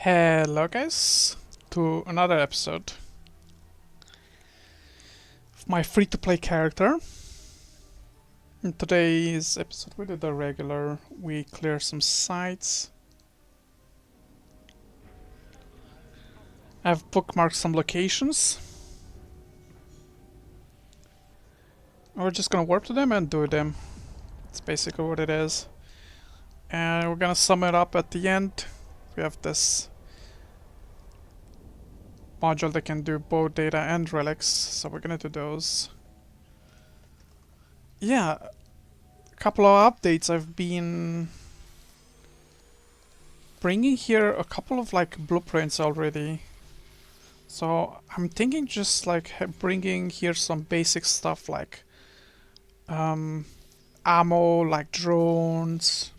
Hello guys, to another episode of my free-to-play character. In today's episode we did a regular, we clear some sites. I've bookmarked some locations. We're just gonna warp to them and do them. That's basically what it is. And we're gonna sum it up at the end. We have this module that can do both data and relics, so we're gonna do those. Yeah, a couple of updates. I've been bringing here a couple of like blueprints already. So I'm thinking just like bringing here some basic stuff like ammo, like drones,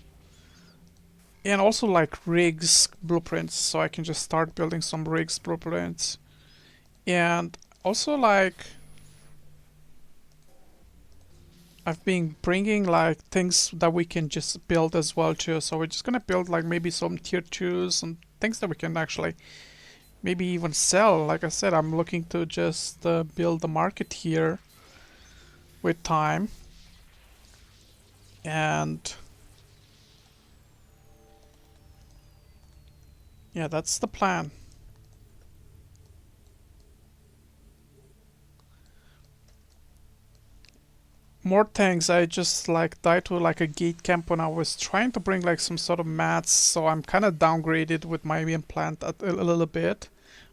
and also like rigs blueprints, so I can just start building some rigs blueprints. And also like I've been bringing like things that we can just build as well too. So we're just gonna build like maybe some tier 2s and things that we can actually maybe even sell. Like I said, I'm looking to just build the market here with time. And yeah, that's the plan. More things, I just like died to like a gate camp when I was trying to bring like some sort of mats, so I'm kind of downgraded with my implant a little bit.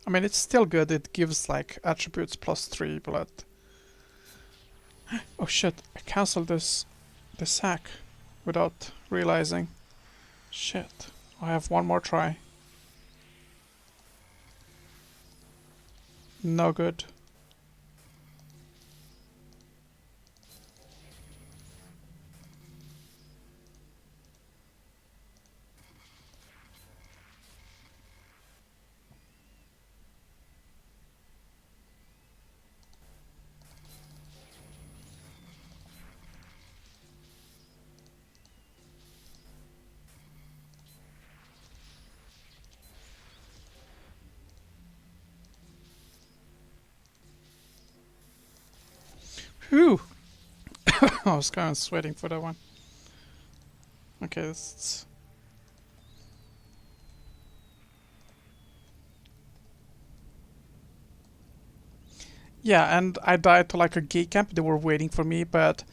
I mean, it's still good, it gives like attributes +3, but oh shit, I cancelled this hack without realizing. Shit, I have one more try. No good. Whew! I was kind of sweating for that one. Okay, this. Yeah, and I died to like a gate camp. They were waiting for me, but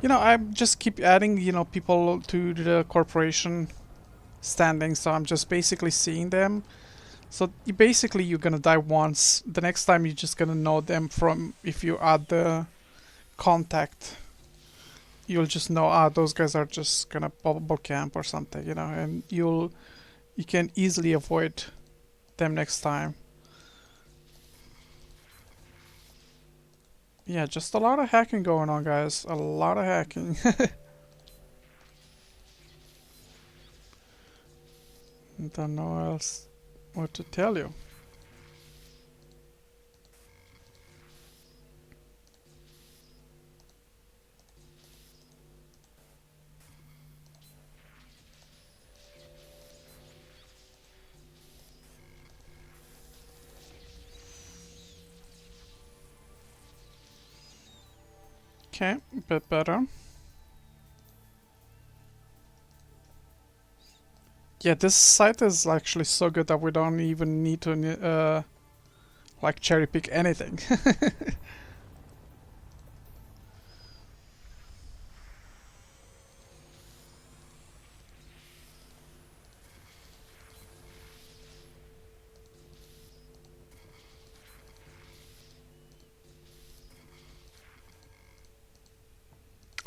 you know, I just keep adding, people to the corporation standing, so I'm just basically seeing them. So you're gonna die once. The next time you're just gonna know them from if you add the contact. You'll just know, those guys are just gonna bubble camp or something, and you can easily avoid them next time. Yeah, just a lot of hacking going on, guys. A lot of hacking. Don't know else what to tell you. Okay, a bit better. Yeah, this site is actually so good that we don't even need to like cherry pick anything.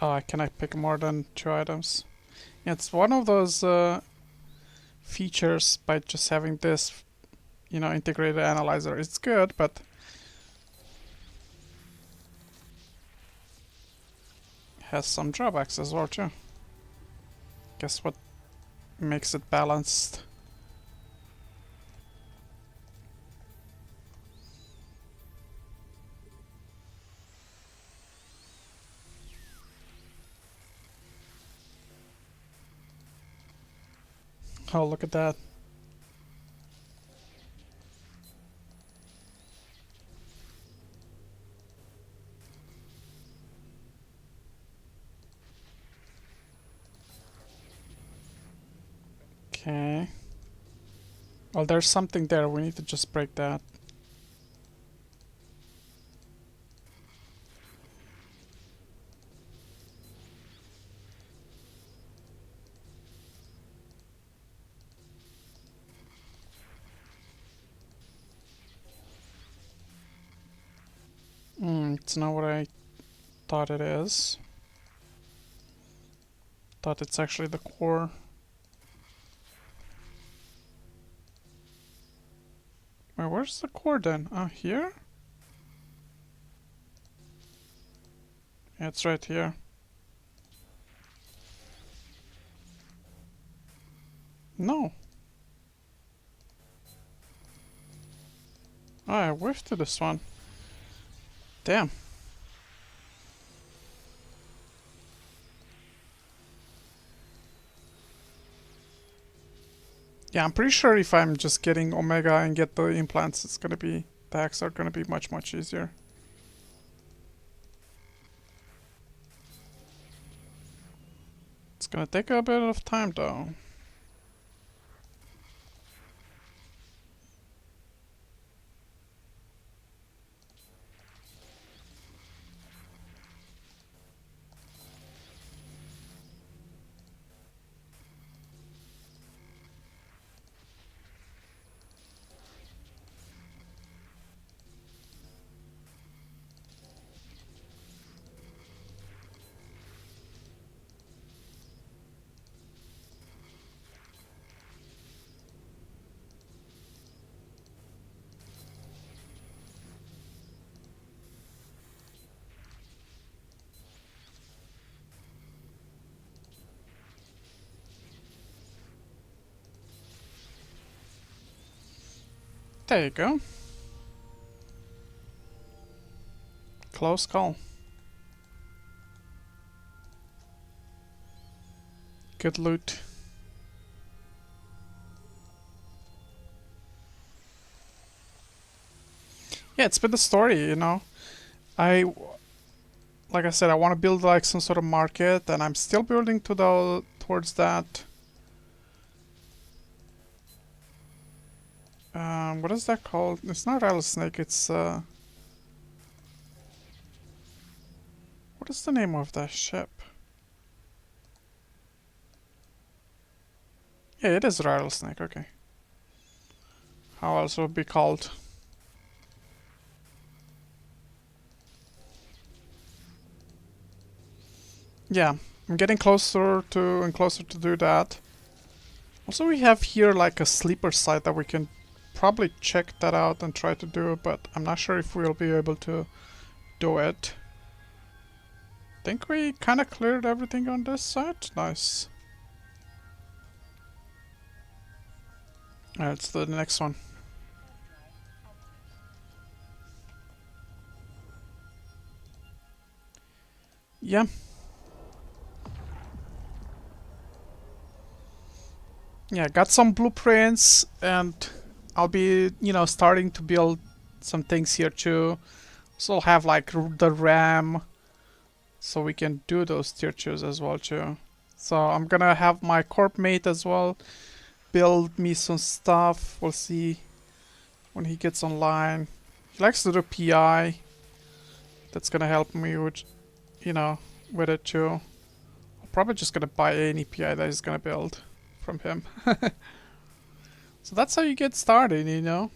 Oh, can I pick more than 2 items? Yeah, it's one of those features by just having this, integrated analyzer. It's good, but has some drawbacks as well too. Guess what makes it balanced? Oh, look at that. Well, there's something there. We need to just break that. It's not what I thought it is. Thought it's actually the core. Wait, where's the core then? Oh, here? Yeah, it's right here. No. Oh, I whiffed to this one. Damn. Yeah, I'm pretty sure if I'm just getting Omega and get the implants, it's gonna be, the hacks are gonna be much, much easier. It's gonna take a bit of time though. There you go. Close call. Good loot. Yeah, it's been the story, you know. Like I said, I want to build like some sort of market, and I'm still building towards that. What is that called? It's not Rattlesnake. It's what is the name of that ship? Yeah, it is Rattlesnake. Okay. How else would it be called? Yeah, I'm getting closer to and closer to do that. Also, we have here like a sleeper site that we can probably check that out and try to do, but I'm not sure if we'll be able to do it. Think we kind of cleared everything on this side. Nice. Alright, let's do the next one. Yeah. Yeah, got some blueprints, and I'll be, you know, starting to build some things here too. So I'll have like the RAM, so we can do those tier 2s as well too. So I'm gonna have my corp mate as well build me some stuff. We'll see when he gets online. He likes to do PI. That's gonna help me with, you know, with it too. I'm probably just gonna buy any PI that he's gonna build from him. So that's how you get started, you know.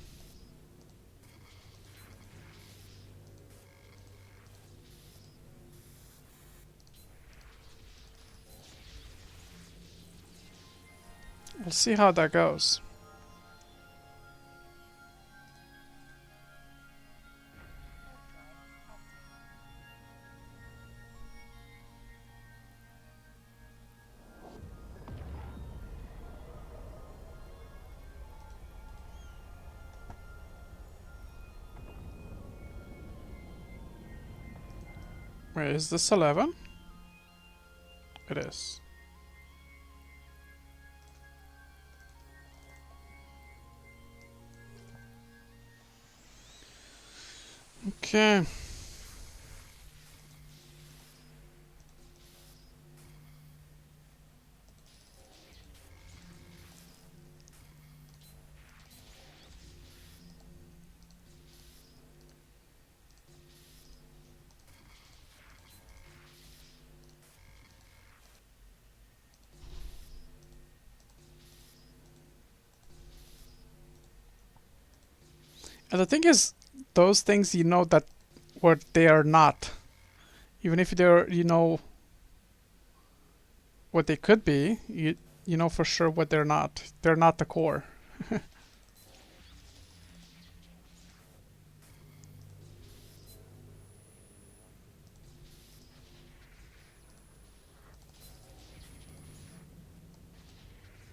We'll see how that goes. Wait, is this 11? It is. Okay. And the thing is, those things you know that what they are not. Even if they're, you know what they could be, you know for sure what they're not. They're not the core.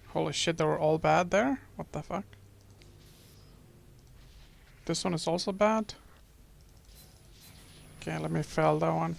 Holy shit, they were all bad there? What the fuck? This one is also bad? Okay, let me fail that one.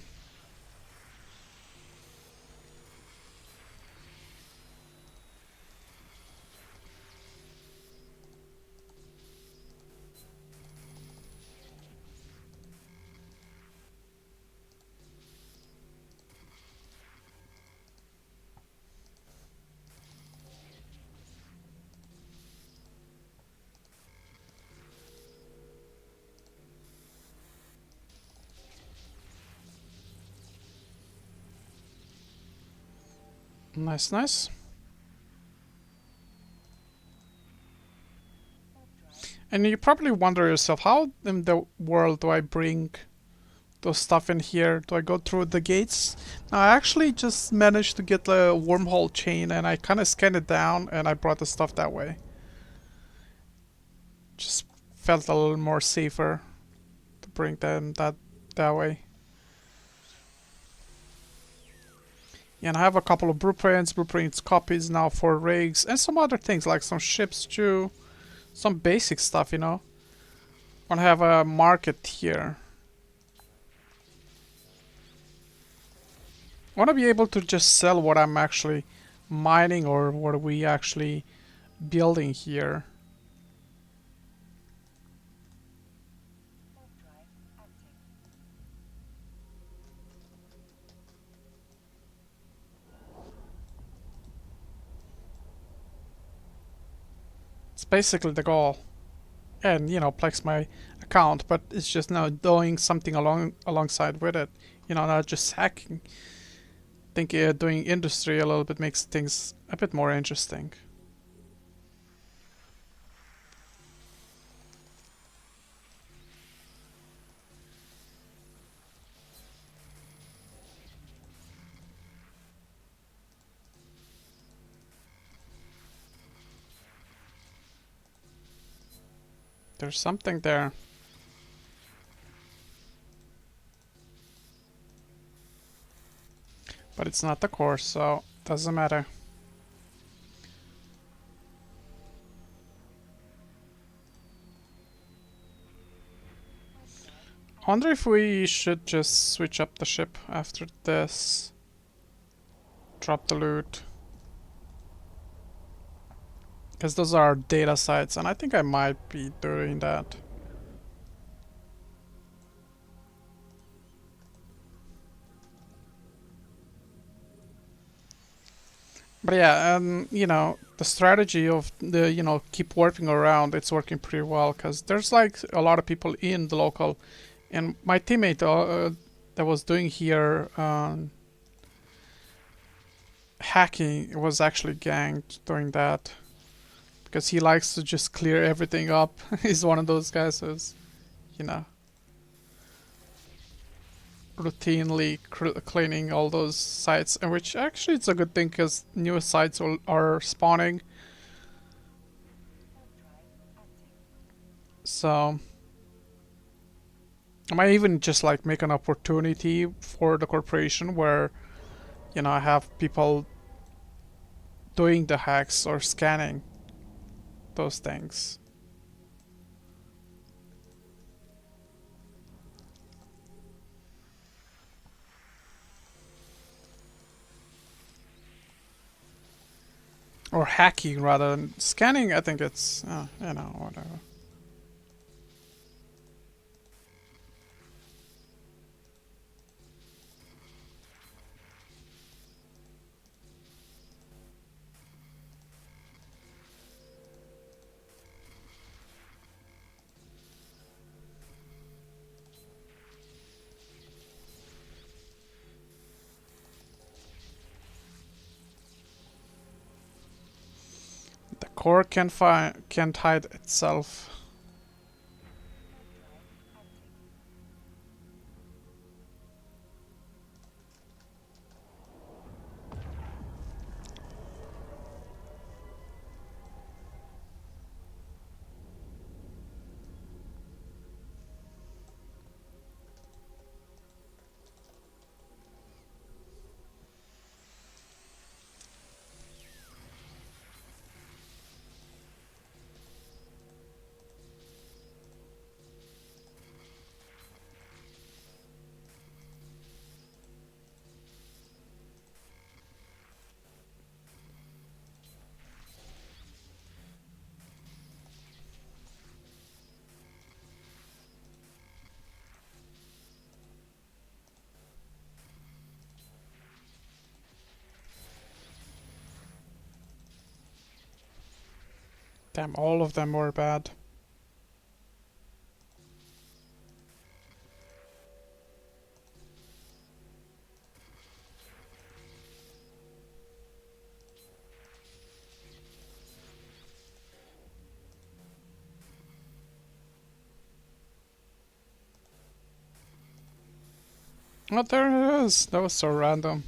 Nice, nice. And you probably wonder yourself, how in the world do I bring those stuff in here? Do I go through the gates? Now, I actually just managed to get the wormhole chain and I kind of scanned it down and I brought the stuff that way. Just felt a little more safer to bring them that way. Yeah, and I have a couple of blueprints copies now for rigs, and some other things like some ships too. Some basic stuff, you know. I want to have a market here. I want to be able to just sell what I'm actually mining or what we actually building here. It's basically the goal. And, you know, Plex my account, but it's just now doing something alongside with it. You know, not just hacking. I think doing industry a little bit makes things a bit more interesting. There's something there. But it's not the core, so doesn't matter. I wonder if we should just switch up the ship after this. Drop the loot. Because those are data sites, and I think I might be doing that. But yeah, you know, the strategy of the, you know, keep warping around, it's working pretty well, because there's like a lot of people in the local. And my teammate that was doing here hacking was actually ganged doing that. Because he likes to just clear everything up. He's one of those guys who's, you know, routinely cleaning all those sites, and which actually it's a good thing because new sites are spawning. So I might even just like make an opportunity for the corporation where, you know, I have people doing the hacks or scanning those things. Or hacking rather than scanning. I think it's, you know, whatever. The core can't hide itself. Damn, all of them were bad. Oh, there it is. That was so random.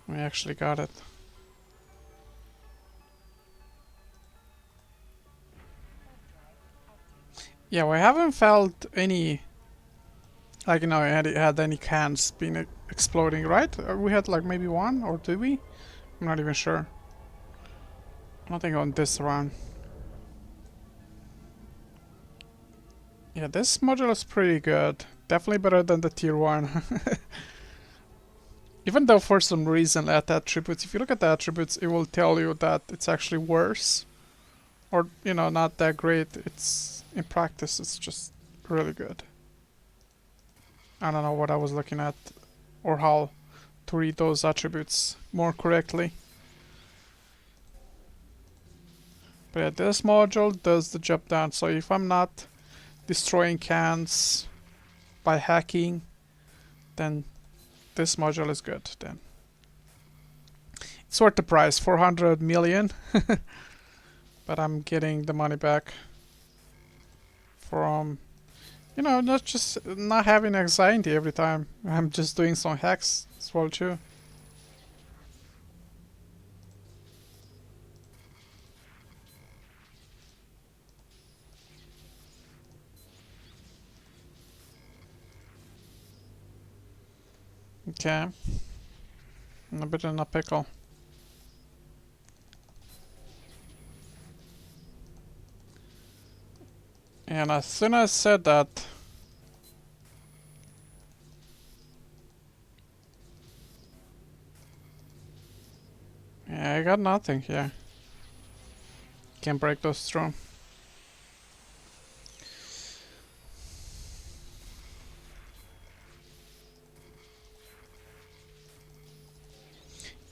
We actually got it. Yeah, we haven't felt any, like, you know, had any cans being exploding, right? We had like maybe one, or did we? I'm not even sure. Nothing on this round. Yeah, this module is pretty good. Definitely better than the tier 1. Even though for some reason at the attributes, if you look at the attributes, it will tell you that it's actually worse. Or, you know, not that great. It's, in practice, it's just really good. I don't know what I was looking at, or how to read those attributes more correctly. But yeah, this module does the job done. So if I'm not destroying cans by hacking, then this module is good then. It's worth the price, 400 million. But I'm getting the money back from, you know, not having anxiety every time. I'm just doing some hacks as well too. Okay. I'm a bit in a pickle. And as soon as I said that, yeah, I got nothing here. Can't break those through.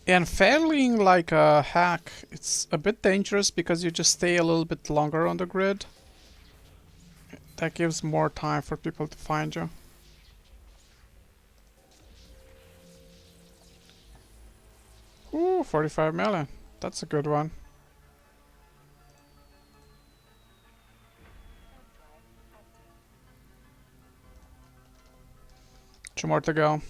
And failing like a hack, it's a bit dangerous because you just stay a little bit longer on the grid. That gives more time for people to find you. Ooh, 45 million. That's a good one. Two more to go.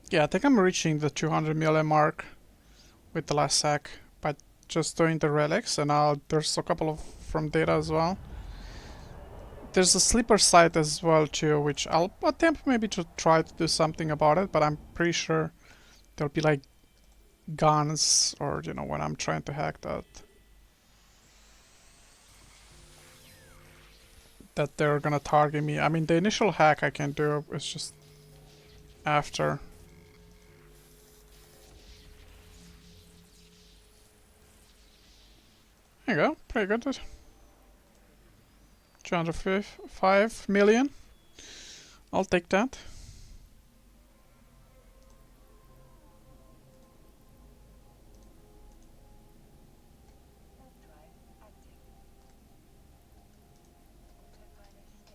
Yeah, I think I'm reaching the 200 million mark with the last sack by just doing the relics, and there's a couple of from data as well. There's a sleeper site as well too, which I'll attempt maybe to try to do something about it, but I'm pretty sure there'll be like guns, or you know, when I'm trying to hack that they're gonna target me. I mean, the initial hack I can do, is just after. There you go, pretty good. 205 million. I'll take that.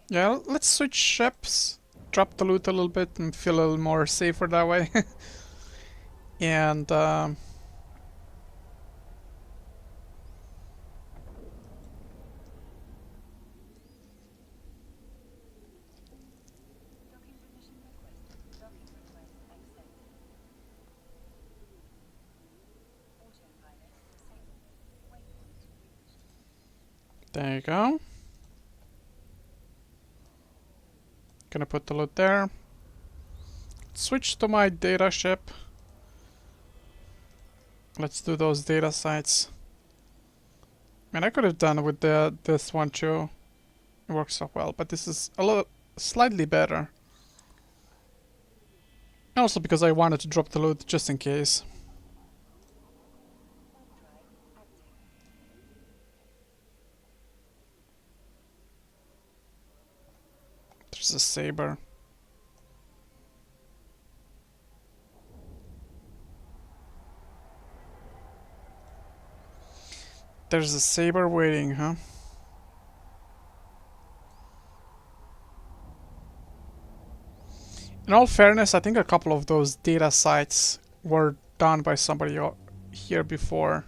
Yeah, let's switch ships, drop the loot a little bit, and feel a little more safer that way. And There you go. Gonna put the loot there. Switch to my data ship. Let's do those data sites. And I could have done with this one too. It works so well, but this is a little slightly better. Also because I wanted to drop the loot just in case. There's a Sabre. There's a Sabre waiting, huh? In all fairness, I think a couple of those data sites were done by somebody here before.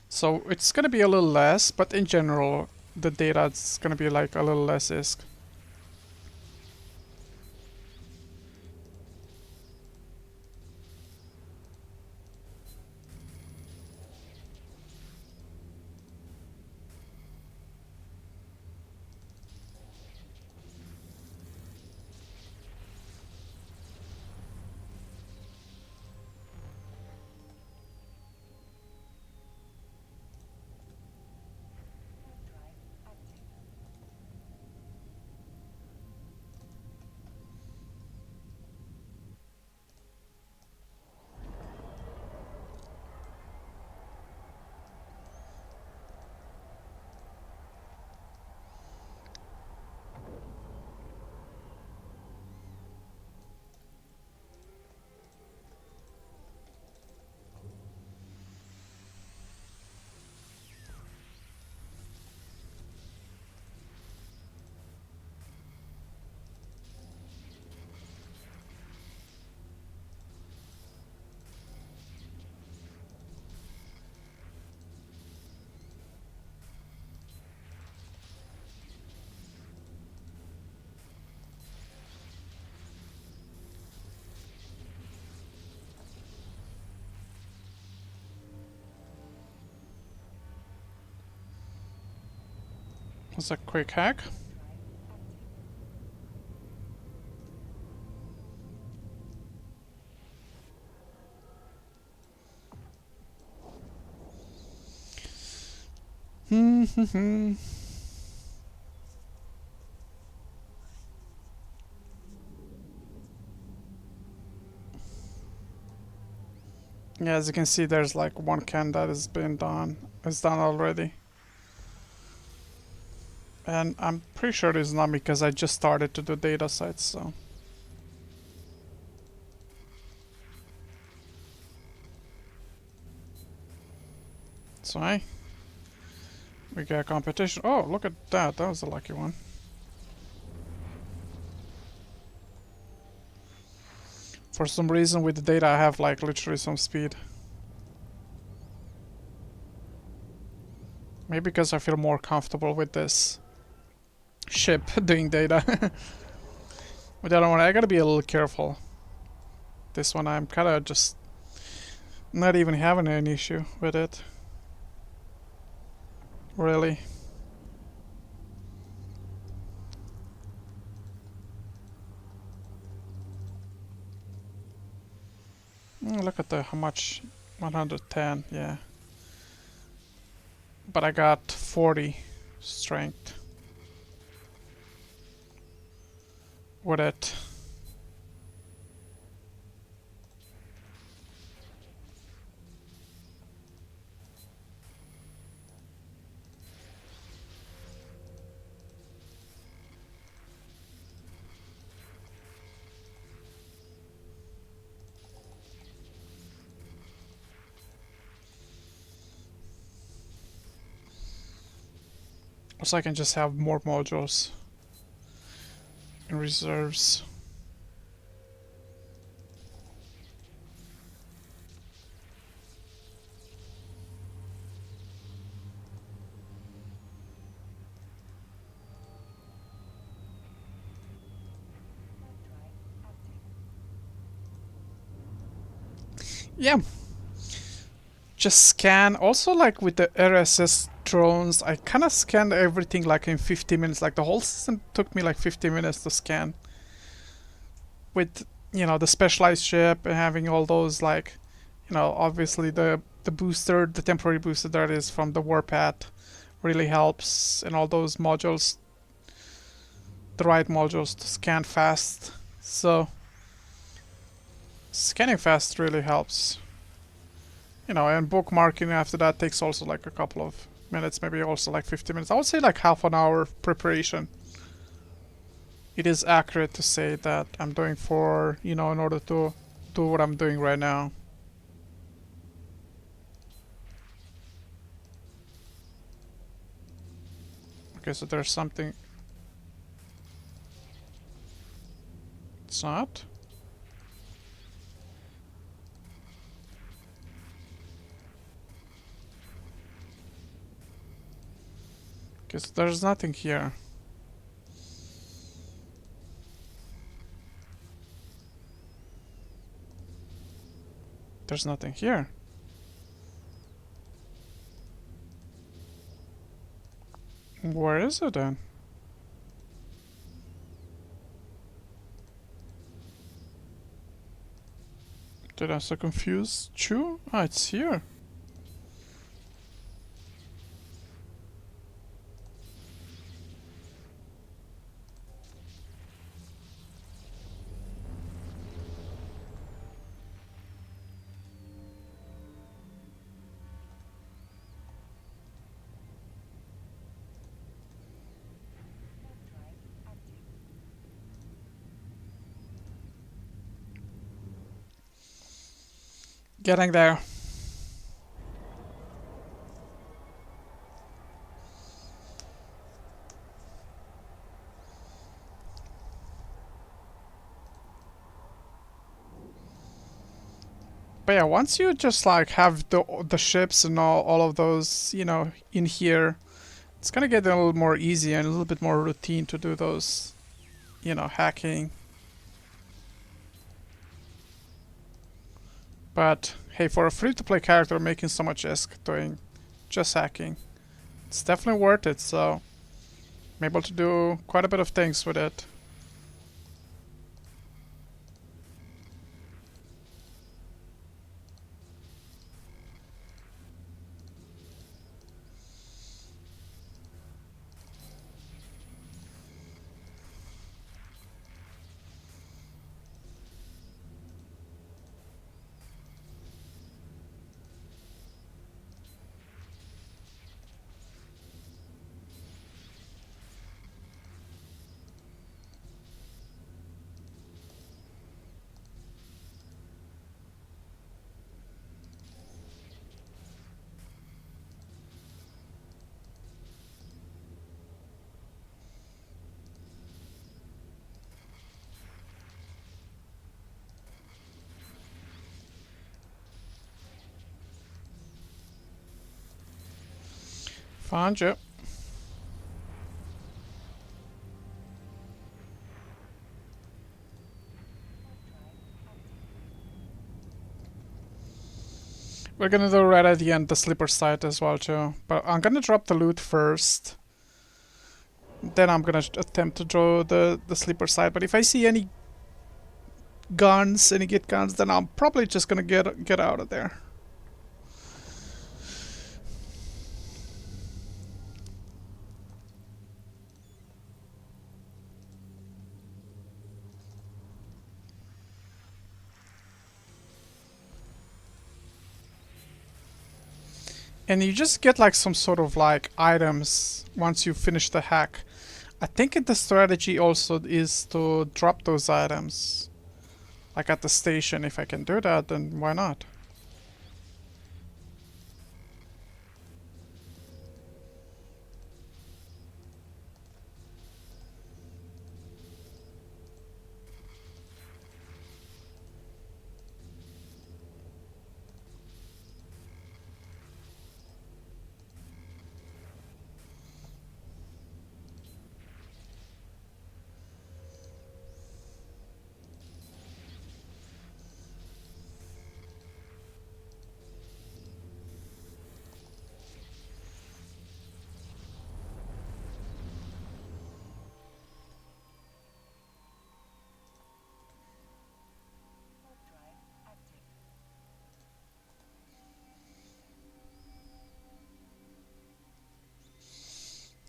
So it's gonna be a little less, but in general, the data is gonna be like a little less ISK. That's a quick hack. Yeah, as you can see, there's like one can that has been done. It's done already. And I'm pretty sure it's not because I just started to do data sites, so. So, hey. We got competition. Oh, look at that. That was a lucky one. For some reason with the data I have like literally some speed. Maybe because I feel more comfortable with this ship doing data. With the other one I gotta be a little careful. This one I'm kinda just not even having an issue with it. Really. Look at how much. 110, yeah. But I got 40 strength with it. So I can just have more modules in reserves. Yeah. Just scan. Also, like with the RSS drones. I kind of scanned everything like in 50 minutes. Like the whole system took me like 50 minutes to scan. With, you know, the specialized ship and having all those like, you know, obviously the booster, the temporary booster that is from the warpath really helps, and all those modules, the right modules to scan fast. So scanning fast really helps. You know, and bookmarking after that takes also like a couple of minutes, maybe also like 50 minutes. I would say like half an hour preparation. It is accurate to say that I'm doing for, you know, in order to do what I'm doing right now. Okay, so there's something. It's not. Okay, so there's nothing here. There's nothing here. Where is it then? Did I so confused? Chew? Ah, it's here. Getting there. But yeah, once you just like have the ships and all of those, you know, in here, it's gonna get a little more easy and a little bit more routine to do those, you know, hacking. But hey, for a free-to-play character making so much ISK doing just hacking, it's definitely worth it. So I'm able to do quite a bit of things with it. Found you. We're gonna do right at the end the sleeper site as well too. But I'm gonna drop the loot first. Then I'm gonna attempt to draw the sleeper site. But if I see any guns, any git guns, then I'm probably just gonna get out of there. And you just get like some sort of like items once you finish the hack. I think the strategy also is to drop those items. Like at the station, if I can do that, then why not?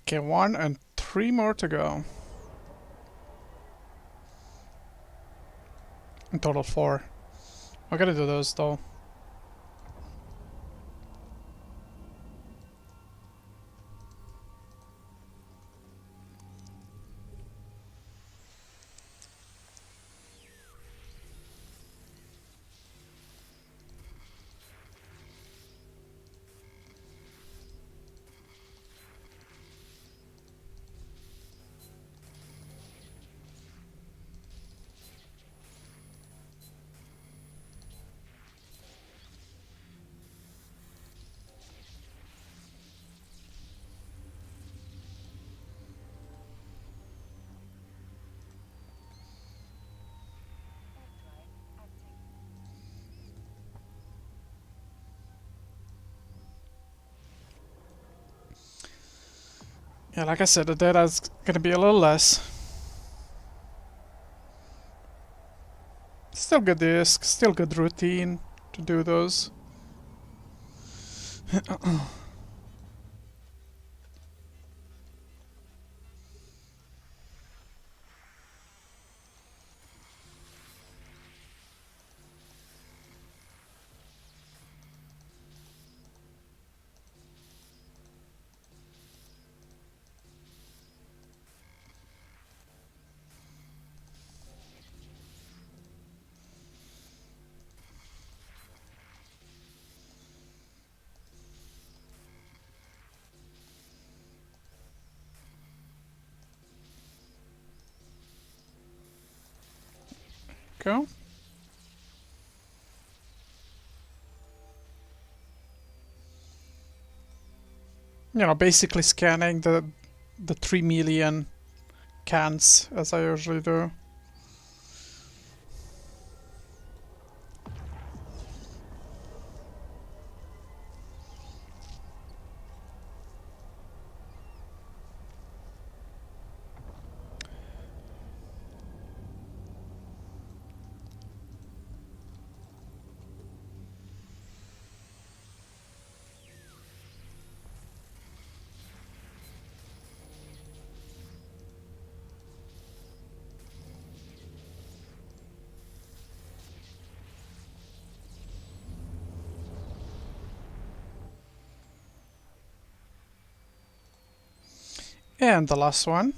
Okay, 1 and 3 more to go. In total 4. I gotta do those though. Yeah, like I said, the data's gonna be a little less. Still good ISK, still good routine to do those. Go. You know, basically scanning the 3 million cans as I usually do. And the last one.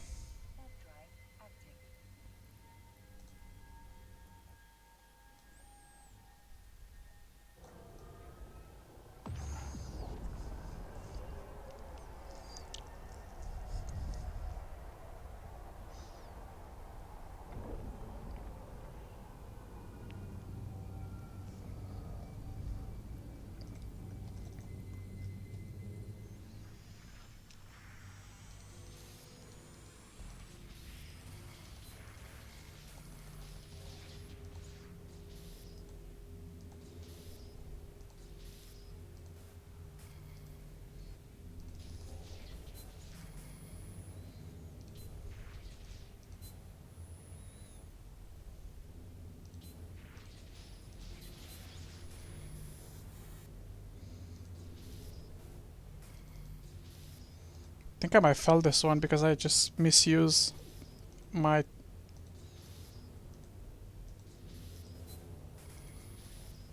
I think I might fail this one because I just misuse my...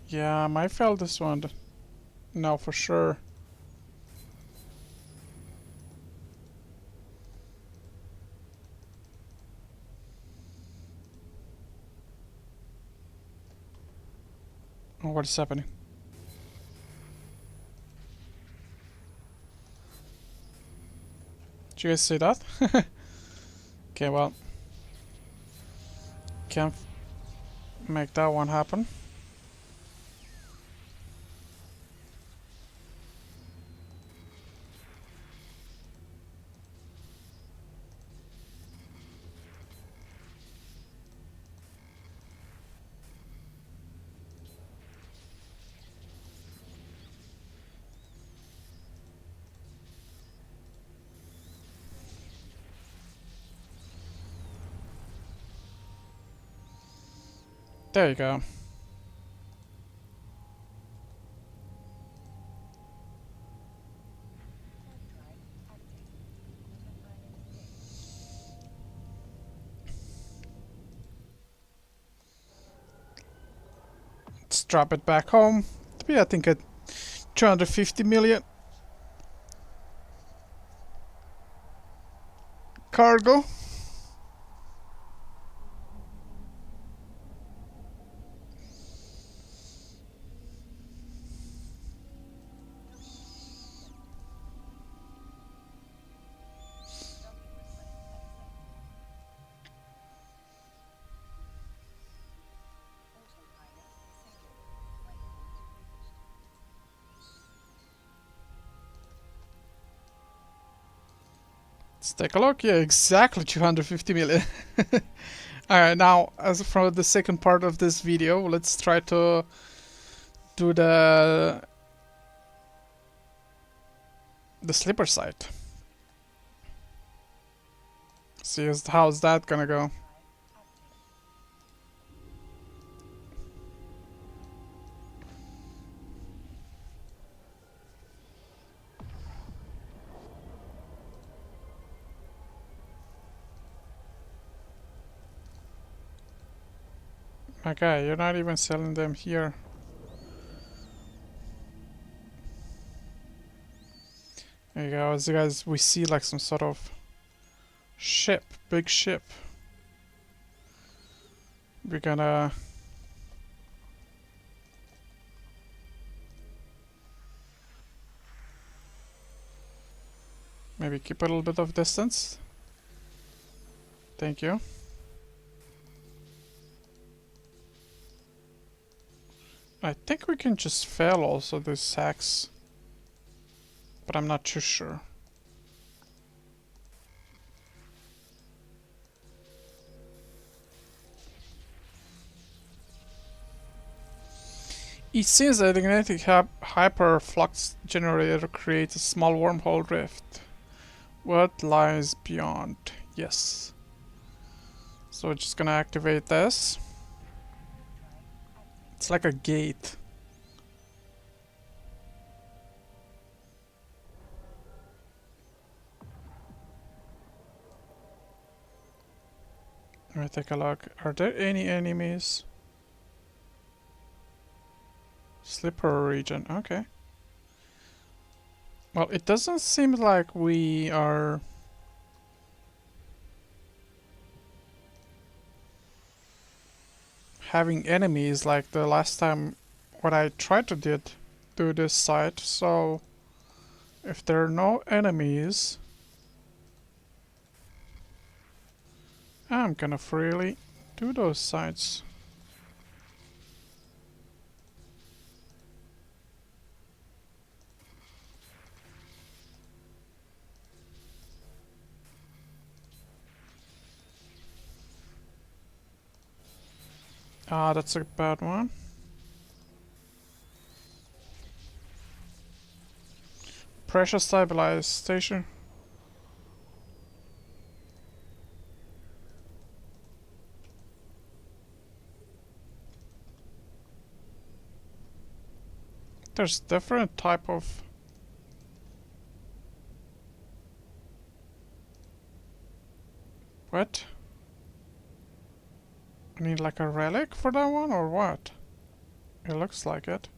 Yeah, I might fail this one. No, for sure. Oh, what is happening? Did you guys see that? Okay, well. Can't make that one happen. There you go. just drop it back home. To be, I think, at 250 million cargo. Let's take a look. Yeah, exactly 250 million. Alright, now, as for the second part of this video, let's try to do the slipper site. See how's that gonna go. Okay, you're not even selling them here. There you go. As you guys, we see like some sort of ship, big ship. We're gonna maybe keep a little bit of distance. Thank you. I think we can just fail also these sacks, but I'm not too sure. It seems that igniting hyperflux generator creates a small wormhole rift. What lies beyond? Yes. So we're just gonna activate this. It's like a gate. Let me take a look. Are there any enemies? Slipper region. Okay. Well, it doesn't seem like we are having enemies like the last time what I tried to do this site. So if there are no enemies, I'm gonna freely do those sites. Ah, that's a bad one. Pressure stabilization. There's different type of what? I need like a relic for that one or what? It looks like it.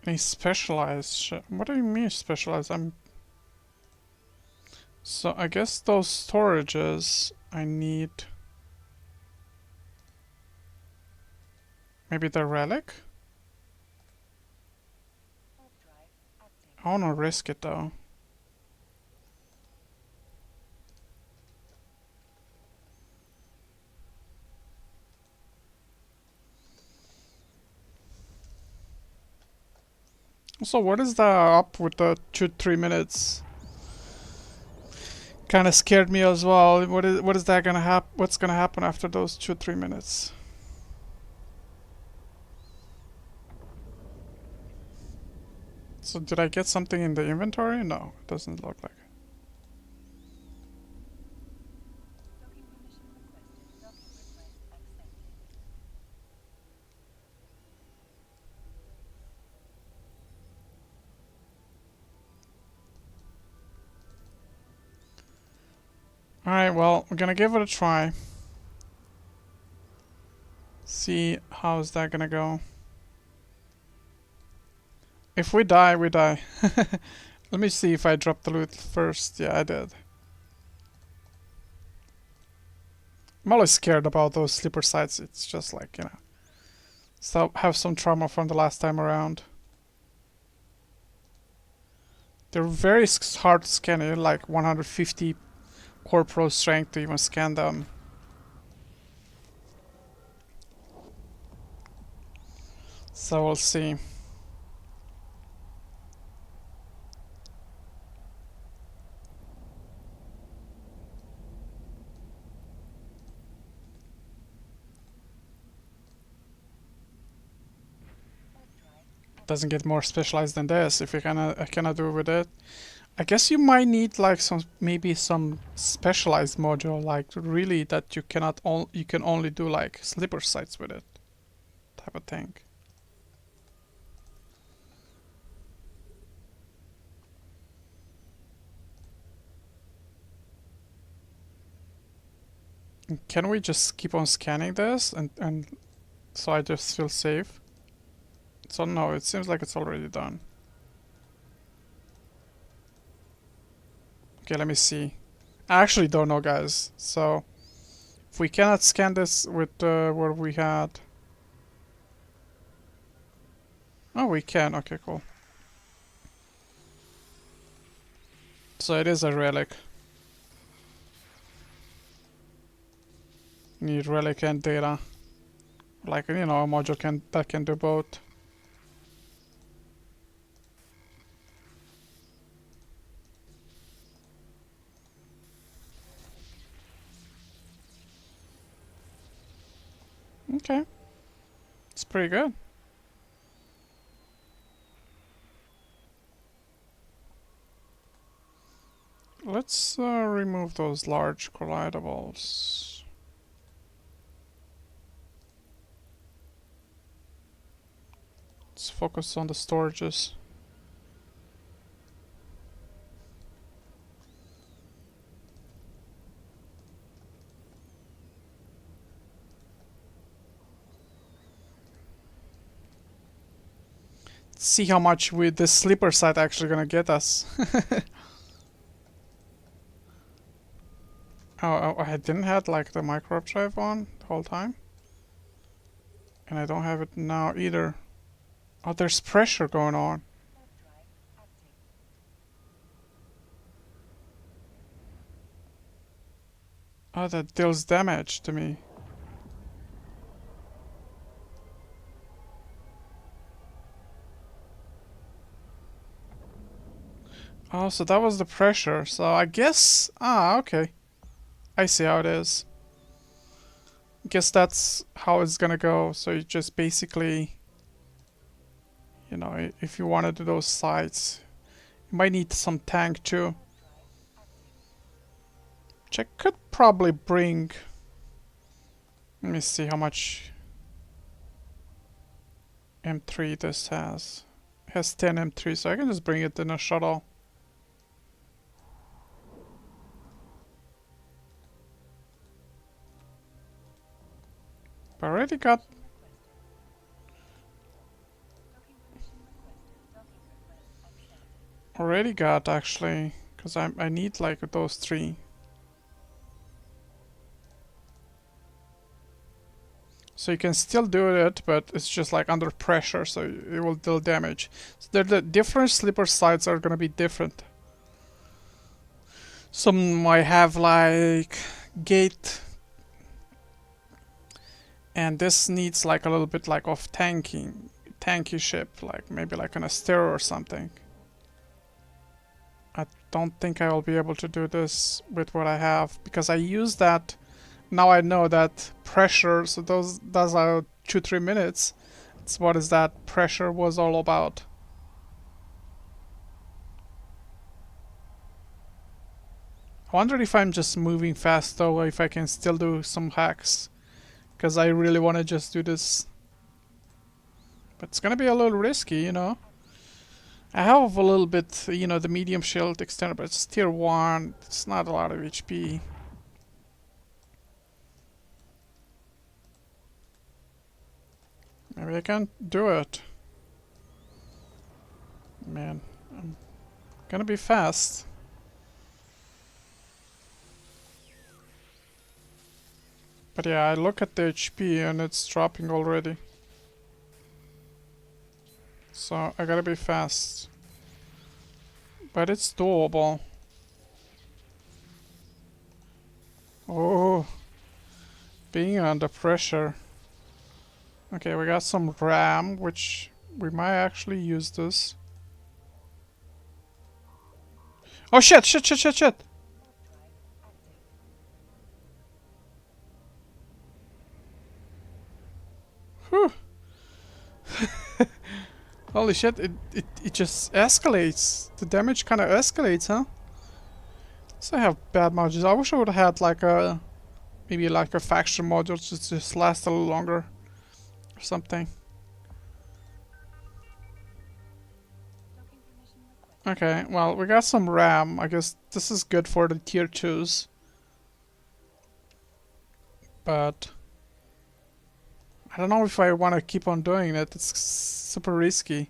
Any specialized shit? What do you mean specialized? So I guess those storages I need. Maybe the relic? I wanna risk it though. So what is the up with the 2-3 minutes? Kind of scared me as well. What is that gonna happen? What's gonna happen after those 2-3 minutes? So did I get something in the inventory? No, it doesn't look like it. Alright, well, we're gonna give it a try. See how's that gonna go. If we die, we die. Let me see if I dropped the loot first. Yeah, I did. I'm always scared about those sleeper sites. It's just like, you know, so have some trauma from the last time around. They're very hard to scan. You like 150 Corp Pro strength to even scan them. So we'll see. Doesn't get more specialized than this. If you cannot do with it, I guess you might need like maybe some specialized module, like really that you can only do like slipper sites with it, type of thing. Can we just keep on scanning this and so I just feel safe? So no, it seems like it's already done. Okay, let me see. I actually don't know, guys. So if we cannot scan this with what we had. Oh, we can. Okay, cool. So it is a relic. Need relic and data. Like, you know, a module that can do both. Okay. It's pretty good. Let's remove those large collidables. Let's focus on the storages. See how much with this sleeper site actually gonna get us. Oh, I didn't have like the micro drive on the whole time. And I don't have it now either. Oh, there's pressure going on. Oh, that deals damage to me. Oh, so that was the pressure. So I guess... Ah, okay. I see how it is. Guess that's how it's gonna go. So you just basically... You know, if you want to do those sites, you might need some tank too. Which I could probably bring... Let me see how much M3 this has. It has 10 M3, so I can just bring it in a shuttle. But I already got actually, because I need like those 3. So you can still do it, but it's just like under pressure, so it will deal damage. So the different slipper sites are gonna be different. Some might have like gate, and this needs like a little bit like of tanky ship, like maybe like an Astero or something. I don't think I will be able to do this with what I have because I use that. Now I know that pressure, so those are 2-3 minutes. It's what is that pressure was all about. I wonder if I'm just moving fast though, if I can still do some hacks. Because I really want to just do this. But it's gonna be a little risky, you know. I have a little bit, you know, the medium shield extender, but it's tier 1. It's not a lot of HP. Maybe I can do it. Man, I'm gonna be fast. But yeah, I look at the HP and it's dropping already. So I gotta be fast. But it's doable. Oh, being under pressure. Okay, we got some RAM, which we might actually use this. Oh shit, shit, shit, shit, shit! Whew. Holy shit, it just escalates. The damage kinda escalates, huh? So I have bad modules. I wish I would have had like a... maybe like a faction module to just last a little longer. Or something. Okay, well, we got some RAM. I guess this is good for the tier 2s. But... I don't know if I want to keep on doing it. It's super risky.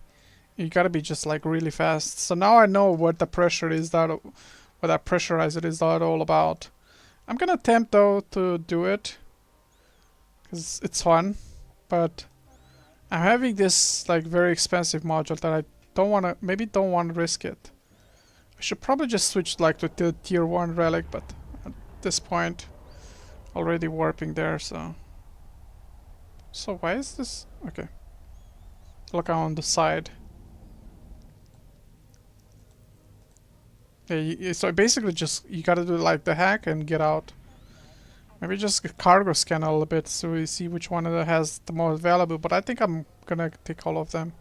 You gotta be just like really fast. So now I know what the pressure is that... what that pressurizer is that all about. I'm gonna attempt though to do it. Because it's fun. But... I'm having this like very expensive module that I don't want to, maybe don't want to risk it. I should probably just switch like to tier 1 relic, but at this point already warping there, so. So why is this? Okay. Look on the side. Yeah, so basically just, you gotta do like the hack and get out. Maybe just cargo scan a little bit so we see which one has the most valuable, but I think I'm gonna take all of them.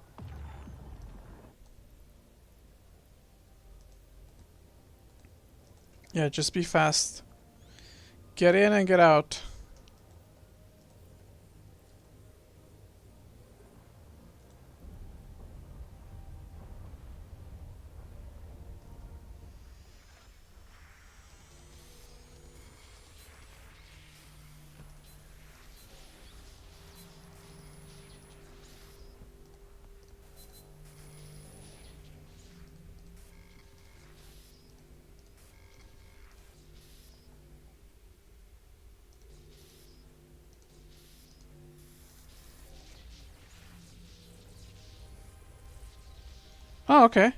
Yeah, just be fast. Get in and get out. Oh, okay.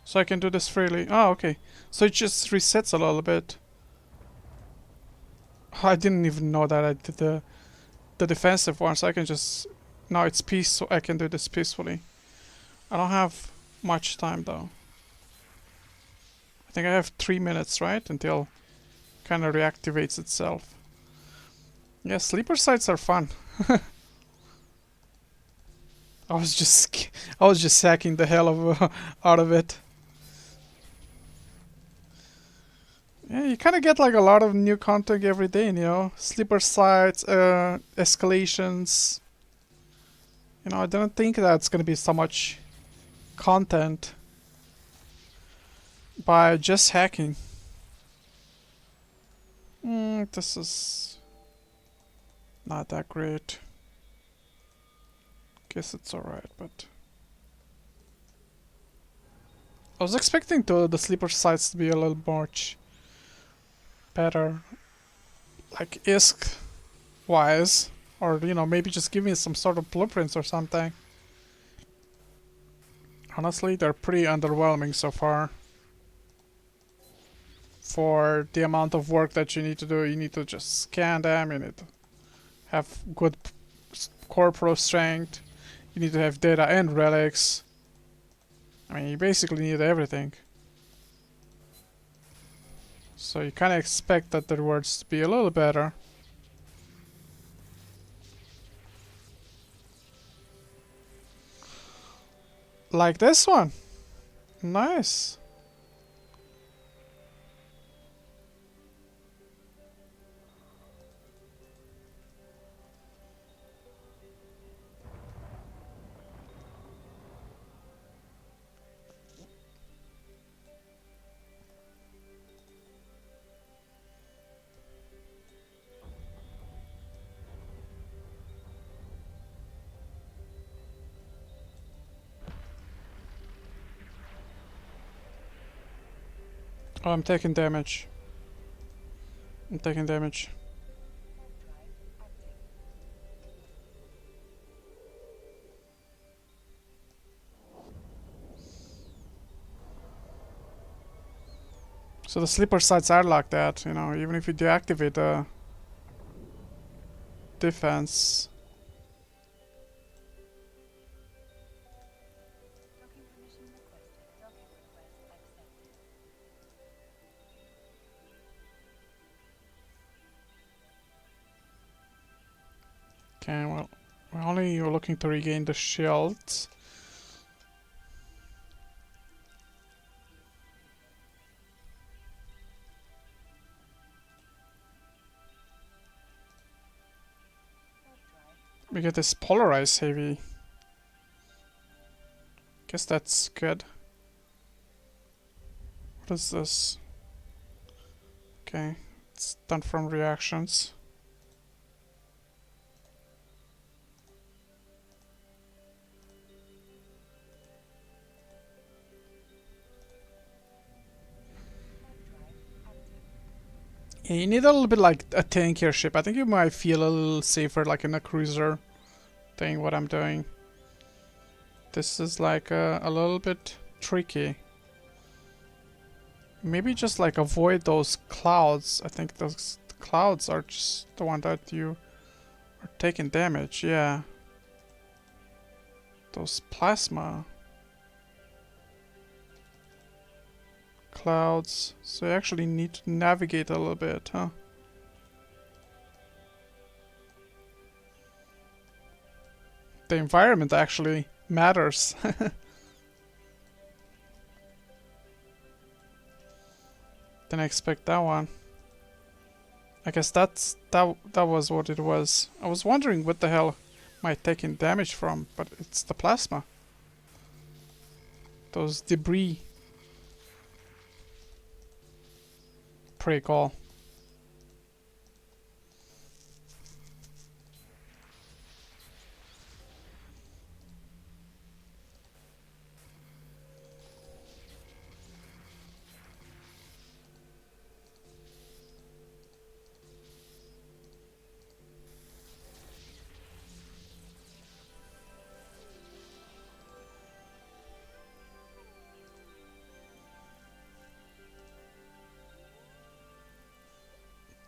So I can do this freely. Oh, okay. So it just resets a little bit. I didn't even know that I did the defensive one, so I can just... Now it's peace, so I can do this peacefully. I don't have much time though. I think I have 3 minutes, right? Until kind of reactivates itself. Yeah, sleeper sites are fun. I was just sacking the hell of out of it. Yeah, you kind of get like a lot of new content every day, you know, sleeper sites, escalations. You know, I don't think that's gonna be so much content by just hacking. This is not that great. Guess it's alright, but I was expecting the sleeper sites to be a little much better, like ISK wise, or you know, maybe just give me some sort of blueprints or something. Honestly, they're pretty underwhelming so far. For the amount of work that you need to do, you need to just scan them, you need to have good core pro strength. You need to have data and relics. I mean, you basically need everything. So you kind of expect that the rewards to be a little better. Like this one. Nice. Oh, I'm taking damage. I'm taking damage. So the sleeper sites are like that, you know, even if you deactivate the defense. Okay, well, we're only looking to regain the shields. We get this polarized heavy. Guess that's good. What is this? Okay, it's done from reactions. Yeah, you need a little bit like a tankier ship. I think you might feel a little safer like in a cruiser thing, what I'm doing. This is like a little bit tricky. Maybe just like avoid those clouds. I think those clouds are just the one that you are taking damage, yeah. Those plasma clouds. So you actually need to navigate a little bit, huh? The environment actually matters. Didn't expect that one. I guess that was what it was. I was wondering what the hell am I taking damage from, but it's the plasma. Those debris. Pretty cool.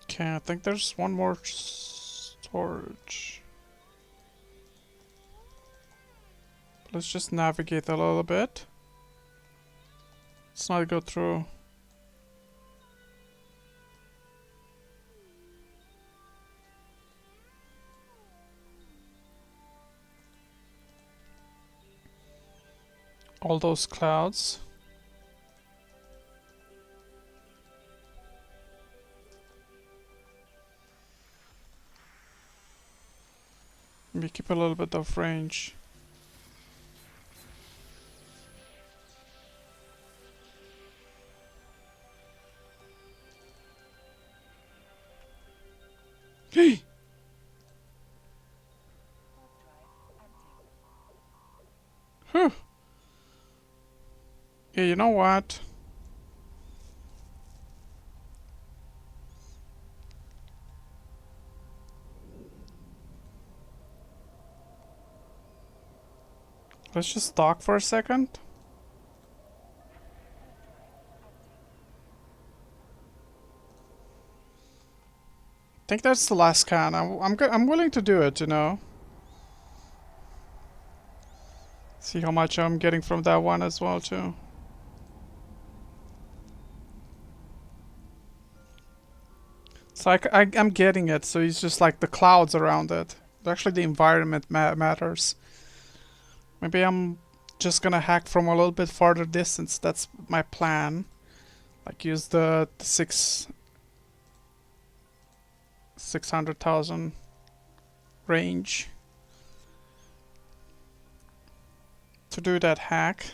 Okay, I think there's one more storage. Let's just navigate a little bit. Let's not go through. All those clouds. Maybe keep a little bit of range. Hey! Huh. Yeah, you know what? Let's just talk for a second. I think that's the last scan. I'm willing to do it, you know. See how much I'm getting from that one as well too. So I'm getting it. So it's just like the clouds around it. Actually, the environment matters. Maybe I'm just gonna hack from a little bit farther distance. That's my plan. Like use the 600,000 range to do that hack.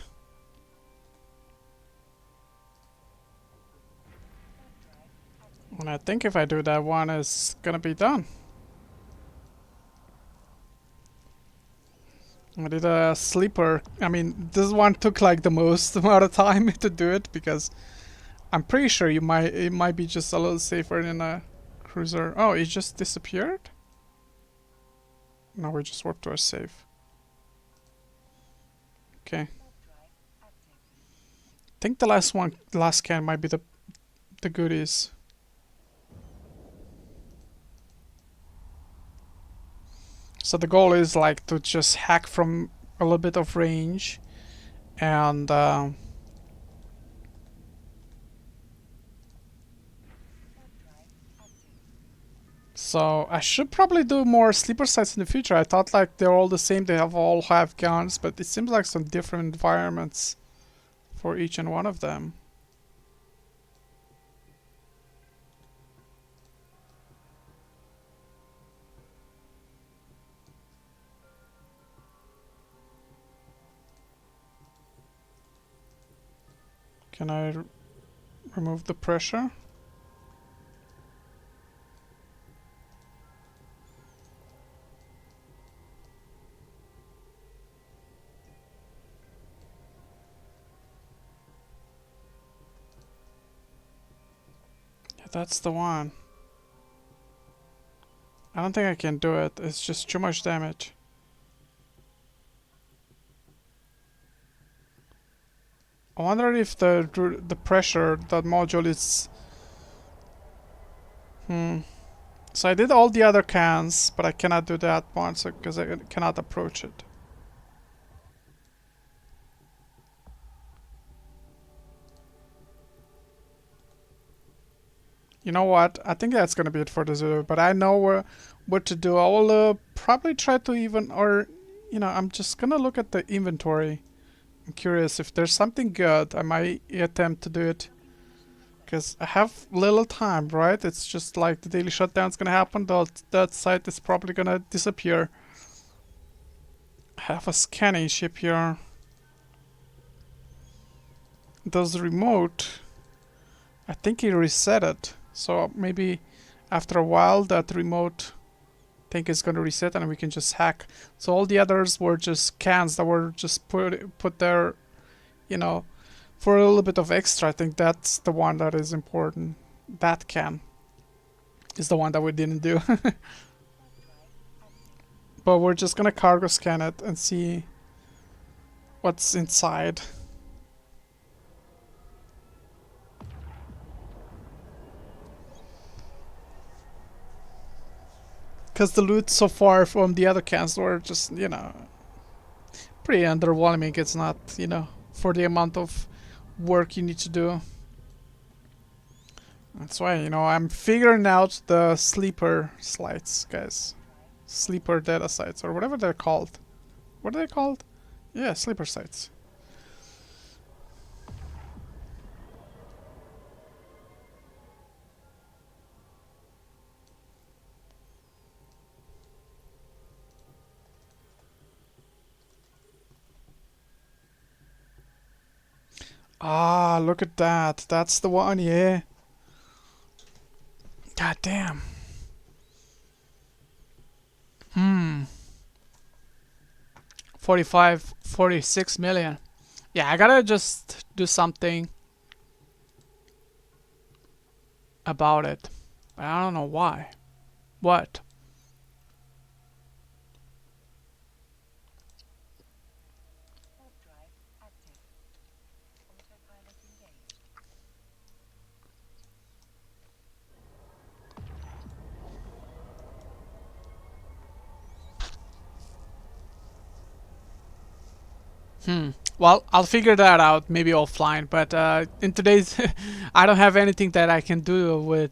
And I think if I do that one, it's gonna be done. I did a sleeper. I mean, this one took like the most amount of time to do it because I'm pretty sure it might be just a little safer in a cruiser. Oh, it just disappeared? No, we just warped to our save. Okay. I think the last scan might be the goodies. So the goal is like to just hack from a little bit of range and so I should probably do more sleeper sites in the future. I thought like they're all the same, they all have guns, but it seems like some different environments for each and one of them. Can I remove the pressure? Yeah, that's the one. I don't think I can do it. It's just too much damage. I wonder if the pressure, that module is... So I did all the other cans, but I cannot do that one because I cannot approach it. You know what? I think that's gonna be it for this video, but I know what to do. I will probably try to even, or, you know, I'm just gonna look at the inventory. I'm curious if there's something good. I might attempt to do it. Because I have little time, right? It's just like the daily shutdown's gonna happen, that site is probably gonna disappear. I have a scanning ship here. Does remote... I think he reset it. So maybe after a while that remote thing is gonna reset and we can just hack. So all the others were just cans that were just put there, you know, for a little bit of extra. I think that's the one that is important. That can is the one that we didn't do. But we're just gonna cargo scan it and see what's inside. Because the loot so far from the other cans were just, you know, pretty underwhelming. It's not, you know, for the amount of work you need to do. That's why, you know, I'm figuring out the sleeper sites, guys. Sleeper data sites, or whatever they're called. What are they called? Yeah, sleeper sites. Ah, look at that. That's the one, yeah. God damn. 45, 46 million. Yeah, I gotta just do something about it. But I don't know why. What? Hmm. Well, I'll figure that out maybe offline. But in today's, I don't have anything that I can do with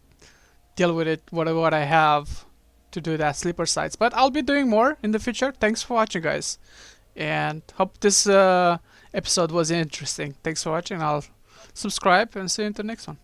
deal with it. What I have to do that sleeper sites. But I'll be doing more in the future. Thanks for watching, guys, and hope this episode was interesting. Thanks for watching. I'll subscribe and see you in the next one.